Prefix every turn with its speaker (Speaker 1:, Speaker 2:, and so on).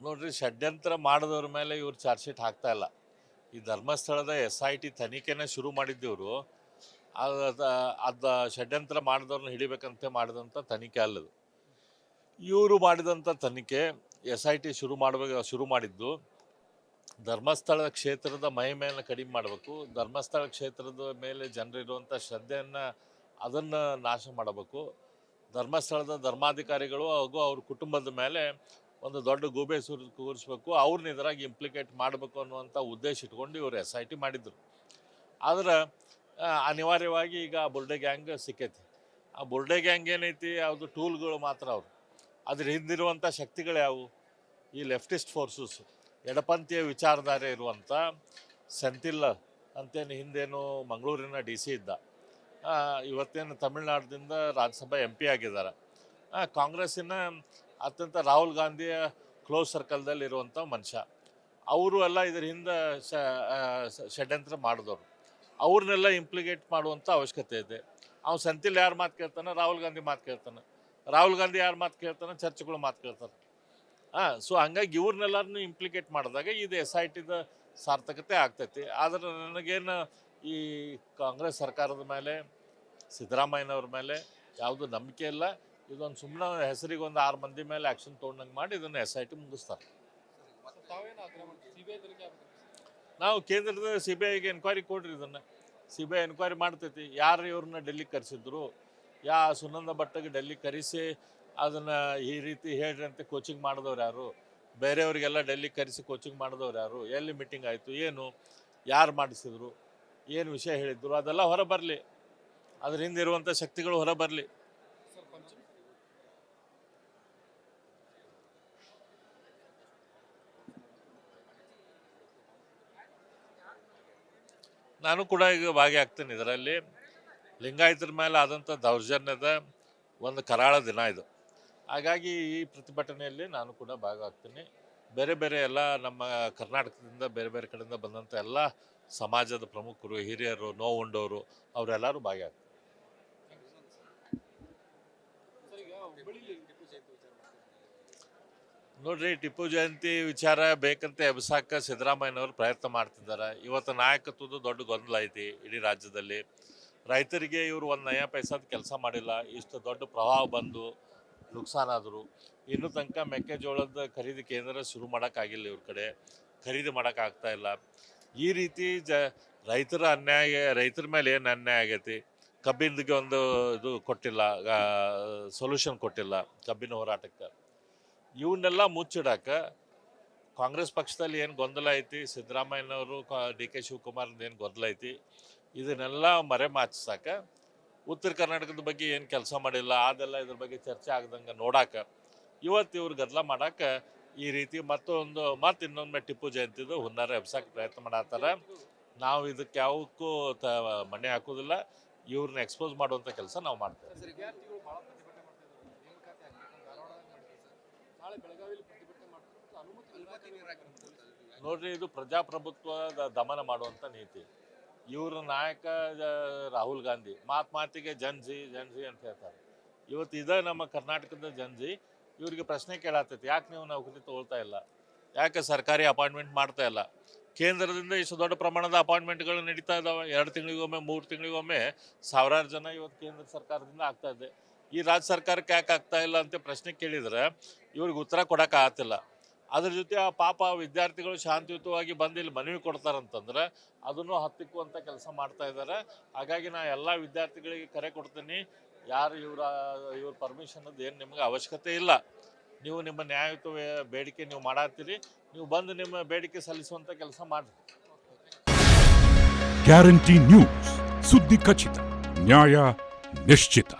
Speaker 1: ನೋಡ್ರಿ, ಷಡ್ಯಂತ್ರ ಮಾಡಿದವ್ರ ಮೇಲೆ ಇವ್ರು ಚಾರ್ಜ್ ಶೀಟ್ ಹಾಕ್ತಾ ಇಲ್ಲ. ಈ ಧರ್ಮಸ್ಥಳದ SIT ತನಿಖೆನ ಶುರು ಮಾಡಿದ್ದವರು ಅದ ಷಡ್ಯಂತ್ರ ಮಾಡಿದವ್ರನ್ನ ಹಿಡಿಬೇಕಂತ ಮಾಡಿದಂಥ ತನಿಖೆ ಅಲ್ಲದು. ಇವರು ಮಾಡಿದಂಥ ತನಿಖೆ SIT ಶುರು ಮಾಡಿದ್ದು ಧರ್ಮಸ್ಥಳ ಕ್ಷೇತ್ರದ ಮಹಿಮೆಯನ್ನು ಕಡಿಮೆ ಮಾಡಬೇಕು, ಧರ್ಮಸ್ಥಳ ಕ್ಷೇತ್ರದ ಮೇಲೆ ಜನರಿರುವಂಥ ಶ್ರದ್ಧೆಯನ್ನು ಅದನ್ನು ನಾಶ ಮಾಡಬೇಕು, ಧರ್ಮಸ್ಥಳದ ಧರ್ಮಾಧಿಕಾರಿಗಳು ಹಾಗೂ ಅವ್ರ ಕುಟುಂಬದ ಮೇಲೆ ಒಂದು ದೊಡ್ಡ ಗೂಬೆ ಕೂರಿಸ್ಬೇಕು, ಅವ್ರನ್ನ ಇದರಾಗಿ ಇಂಪ್ಲಿಕೇಟ್ ಮಾಡಬೇಕು ಅನ್ನುವಂಥ ಉದ್ದೇಶ ಇಟ್ಕೊಂಡು ಇವರು SIT ಮಾಡಿದರು. ಆದ್ರೆ ಅನಿವಾರ್ಯವಾಗಿ ಈಗ ಬುರ್ಡೆ ಗ್ಯಾಂಗ್ ಸಿಕ್ಕೈತಿ. ಆ ಬುರ್ಡೆ ಗ್ಯಾಂಗ್ ಏನೈತಿ, ಯಾವುದು ಟೂಲ್ಗಳು ಮಾತ್ರ ಅವರು. ಅದ್ರ ಹಿಂದಿರುವಂಥ ಶಕ್ತಿಗಳು ಯಾವುವು? ಈ ಲೆಫ್ಟಿಸ್ಟ್ ಫೋರ್ಸಸ್, ಎಡಪಂಥೀಯ ವಿಚಾರಧಾರೆ ಇರುವಂಥ ಸೆಂಥಿಲ್ ಅಂತೇನು ಹಿಂದೇನು ಮಂಗಳೂರಿನ DC ಇದ್ದ, ಇವತ್ತೇನು ತಮಿಳ್ನಾಡಿನಿಂದ ರಾಜ್ಯಸಭಾ MP ಆಗಿದ್ದಾರೆ. ಕಾಂಗ್ರೆಸ್ಸಿನ ಅತ್ಯಂತ ರಾಹುಲ್ ಗಾಂಧಿಯ ಕ್ಲೋಸ್ ಸರ್ಕಲ್ದಲ್ಲಿ ಇರುವಂಥ ಮನುಷ್ಯ. ಅವರು ಎಲ್ಲ ಇದ್ರ ಹಿಂದೆ ಷಡ್ಯಂತ್ರ ಮಾಡಿದವರು. ಅವ್ರನ್ನೆಲ್ಲ ಇಂಪ್ಲಿಕೇಟ್ ಮಾಡುವಂಥ ಅವಶ್ಯಕತೆ ಇದೆ. ಅವ್ನು ಸೆಂಥಿಲ್ ಯಾರು ಮಾತು ಕೇಳ್ತಾನೆ? ರಾಹುಲ್ ಗಾಂಧಿ ಮಾತು ಕೇಳ್ತಾನೆ. ರಾಹುಲ್ ಗಾಂಧಿ ಯಾರು ಮಾತು ಕೇಳ್ತಾನೆ? ಚರ್ಚ್ಗಳು ಮಾತು ಕೇಳ್ತಾರೆ. ಸೊ ಹಂಗಾಗಿ ಇವ್ರನ್ನೆಲ್ಲರನ್ನು ಇಂಪ್ಲಿಕೇಟ್ ಮಾಡಿದಾಗ ಇದು SITದ ಸಾರ್ಥಕತೆ ಆಗ್ತೈತಿ. ಆದರೆ ನನಗೇನು ಈ ಕಾಂಗ್ರೆಸ್ ಸರ್ಕಾರದ ಮೇಲೆ, ಸಿದ್ದರಾಮಯ್ಯನವ್ರ ಮೇಲೆ ಯಾವುದು ನಂಬಿಕೆ ಇಲ್ಲ. ಇದೊಂದು ಸುಮ್ಮನೆ ಹೆಸರಿಗೆ ಒಂದು 6 ಮಂದಿ ಮೇಲೆ ಆ್ಯಕ್ಷನ್ ತೊಗೊಂಡಂಗೆ ಮಾಡಿ ಇದನ್ನು SIT ಮುಗಿಸ್ತಾರೆ. ನಾವು ಕೇಂದ್ರದ CBIಗೆ ಎನ್ಕ್ವೈರಿ ಕೊಡ್ರಿ, ಇದನ್ನು CBI ಎನ್ಕ್ವೈರಿ ಮಾಡ್ತೈತಿ. ಯಾರು ಇವ್ರನ್ನ ಡೆಲ್ಲಿಗೆ ಕರೆಸಿದ್ರು, ಸುನಂದ ಭಟ್ಟಿಗೆ ಡೆಲ್ಲಿಗೆ ಕರೆಸಿ ಅದನ್ನು ಈ ರೀತಿ ಹೇಳ್ರಿ ಅಂತ ಕೋಚಿಂಗ್ ಮಾಡಿದವ್ರು ಯಾರು, ಬೇರೆಯವರಿಗೆಲ್ಲ ಡೆಲ್ಲಿಗೆ ಕರೆಸಿ ಕೋಚಿಂಗ್ ಮಾಡಿದವ್ರು ಯಾರು, ಎಲ್ಲಿ ಮೀಟಿಂಗ್ ಆಯಿತು, ಏನು, ಯಾರು ಮಾಡಿಸಿದ್ರು, ಏನು ವಿಷಯ ಹೇಳಿದ್ರು, ಅದೆಲ್ಲ ಹೊರ ಬರಲಿ. ಅದ್ರ ಹಿಂದಿರುವಂಥ ಶಕ್ತಿಗಳು ಹೊರ ಬರಲಿ. ನಾನು ಕೂಡ ಈಗ ಭಾಗಿಯಾಗ್ತೇನೆ ಇದರಲ್ಲಿ. ಲಿಂಗಾಯತರ ಮೇಲೆ ಆದಂಥ ದೌರ್ಜನ್ಯದ ಒಂದು ಕರಾಳ ದಿನ ಇದು. ಹಾಗಾಗಿ ಈ ಪ್ರತಿಭಟನೆಯಲ್ಲಿ ನಾನು ಕೂಡ ಭಾಗವಾಗ್ತೀನಿ. ಬೇರೆ ಬೇರೆ ಎಲ್ಲ ನಮ್ಮ ಕರ್ನಾಟಕದಿಂದ ಬೇರೆ ಬೇರೆ ಕಡೆಯಿಂದ ಬಂದಂಥ ಎಲ್ಲ ಸಮಾಜದ ಪ್ರಮುಖರು, ಹಿರಿಯರು, ನೋವುಂಡವರು ಅವರೆಲ್ಲರೂ ಭಾಗಿಯಾಗ್ತಾರೆ. ನೋಡ್ರಿ, ಟಿಪ್ಪು ಜಯಂತಿ ವಿಚಾರ ಬೇಕಂತ ಎಬ್ಸಾಕ ಸಿದ್ದರಾಮಯ್ಯನವರು ಪ್ರಯತ್ನ ಮಾಡ್ತಿದ್ದಾರೆ. ಇವತ್ತು ನಾಯಕತ್ವದ ದೊಡ್ಡ ಗೊಂದಲ ಐತಿ ಇಡೀ ರಾಜ್ಯದಲ್ಲಿ. ರೈತರಿಗೆ ಇವರು ಒಂದು ನಯ ಪೈಸಾದ ಕೆಲಸ ಮಾಡಿಲ್ಲ. ಇಷ್ಟು ದೊಡ್ಡ ಪ್ರವಾಹ ಬಂದು ನುಕ್ಸಾನಾದರು. ಇನ್ನೂ ತನಕ ಮೆಕ್ಕೆಜೋಳದ ಖರೀದಿ ಕೇಂದ್ರ ಶುರು ಮಾಡೋಕ್ಕಾಗಿಲ್ಲ. ಇವ್ರ ಕಡೆ ಖರೀದಿ ಮಾಡೋಕ್ಕಾಗ್ತಾ ಇಲ್ಲ. ಈ ರೀತಿ ರೈತರ ಮೇಲೆ ಏನು ಅನ್ಯಾಯ ಆಗೈತಿ. ಕಬ್ಬಿನದಿಗೆ ಒಂದು ಇದು ಕೊಟ್ಟಿಲ್ಲ, ಸೊಲ್ಯೂಷನ್ ಕೊಟ್ಟಿಲ್ಲ ಕಬ್ಬಿನ ಹೋರಾಟಕ್ಕೆ. ಇವನ್ನೆಲ್ಲ ಮುಚ್ಚಿಡಾಕ ಕಾಂಗ್ರೆಸ್ ಪಕ್ಷದಲ್ಲಿ ಏನು ಗೊಂದಲ ಐತಿ, ಸಿದ್ದರಾಮಯ್ಯನವರು DK ಶಿವಕುಮಾರ್ದು ಏನು ಗೊಂದಲ ಐತಿ, ಇದನ್ನೆಲ್ಲ ಮರೆಮಾಚಿಸಾಕ, ಉತ್ತರ ಕರ್ನಾಟಕದ ಬಗ್ಗೆ ಏನು ಕೆಲಸ ಮಾಡಿಲ್ಲ ಅದೆಲ್ಲ ಇದ್ರ ಬಗ್ಗೆ ಚರ್ಚೆ ಆಗ್ದಂಗೆ ನೋಡಾಕ ಇವತ್ತು ಇವ್ರು ಗದ್ದಲ ಮಾಡಾಕ ಈ ರೀತಿ ಇನ್ನೊಮ್ಮೆ ಟಿಪ್ಪು ಜಯಂತಿದು ಹುನ್ನಾರ ಎಬ್ಸಕ್ಕೆ ಪ್ರಯತ್ನ ಮಾಡತ್ತಾರ. ನಾವು ಇದಕ್ಕೆ ಯಾವಕ್ಕೂ ಮಣೆ ಹಾಕೋದಿಲ್ಲ. ಇವ್ರನ್ನ ಎಕ್ಸ್ಪೋಸ್ ಮಾಡುವಂಥ ಕೆಲಸ ನಾವು ಮಾಡ್ತೇವೆ. ನೋಡ್ರಿ, ಇದು ಪ್ರಜಾಪ್ರಭುತ್ವದ ದಮನ ಮಾಡುವಂಥ ನೀತಿ. ಇವ್ರ ನಾಯಕ ರಾಹುಲ್ ಗಾಂಧಿ ಮಾತಿಗೆ ಜನ್ಜಿ ಅಂತ ಹೇಳ್ತಾರೆ. ಇವತ್ತು ಇದೇ ನಮ್ಮ ಕರ್ನಾಟಕದ ಜನ್ಜಿ ಇವ್ರಿಗೆ ಪ್ರಶ್ನೆ ಕೇಳತ್ತೈತಿ, ಯಾಕೆ ನೀವು ನೌಕರಿ ತಗೊಳ್ತಾ ಇಲ್ಲ, ಯಾಕೆ ಸರ್ಕಾರಿ ಅಪಾಯಿಂಟ್ಮೆಂಟ್ ಮಾಡ್ತಾ ಇಲ್ಲ. ಕೇಂದ್ರದಿಂದ ಇಷ್ಟು ದೊಡ್ಡ ಪ್ರಮಾಣದ ಅಪಾಯಿಂಟ್ಮೆಂಟ್ಗಳು ನಡೀತಾ ಇದ್ದಾವೆ. 2 ತಿಂಗಳಿಗೊಮ್ಮೆ 3 ತಿಂಗಳಿಗೊಮ್ಮೆ ಸಾವಿರಾರು ಜನ ಇವತ್ತು ಕೇಂದ್ರ ಸರ್ಕಾರದಿಂದ ಆಗ್ತಾ ಇದೆ. ಈ ರಾಜ್ಯ ಸರ್ಕಾರಕ್ಕೆ ಯಾಕೆ ಆಗ್ತಾ ಇಲ್ಲ ಅಂತ ಪ್ರಶ್ನೆ ಕೇಳಿದರೆ ಇವ್ರಿಗೆ ಉತ್ತರ ಕೊಡೋಕೆ ಆಗತ್ತಿಲ್ಲ. ಅದ್ರ ಜೊತೆ ಆ ಪಾಪ ವಿದ್ಯಾರ್ಥಿಗಳು ಶಾಂತಿಯುತವಾಗಿ ಬಂದು ಇಲ್ಲಿ ಮನವಿ ಕೊಡ್ತಾರಂತಂದ್ರೆ ಅದನ್ನು ಹತ್ತಿಕ್ಕುವಂಥ ಕೆಲಸ ಮಾಡ್ತಾ ಇದ್ದಾರೆ. ಹಾಗಾಗಿ ನಾ ಎಲ್ಲ ವಿದ್ಯಾರ್ಥಿಗಳಿಗೆ ಕರೆ ಕೊಡ್ತೀನಿ, ಯಾರು ಇವ್ರ ಪರ್ಮಿಷನದ್ದು ಏನು ನಿಮ್ಗೆ ಅವಶ್ಯಕತೆ ಇಲ್ಲ. ನೀವು ನಿಮ್ಮ ನ್ಯಾಯಯುತ ಬೇಡಿಕೆ ನೀವು ಮಾಡತ್ತೀರಿ, ನೀವು ಬಂದು ನಿಮ್ಮ ಬೇಡಿಕೆ ಸಲ್ಲಿಸುವಂಥ ಕೆಲಸ ಮಾಡಿರಿ.
Speaker 2: ಗ್ಯಾರಂಟಿ ನ್ಯೂಸ್, ಸುದ್ದಿ ಖಚಿತ, ನ್ಯಾಯ ನಿಶ್ಚಿತ.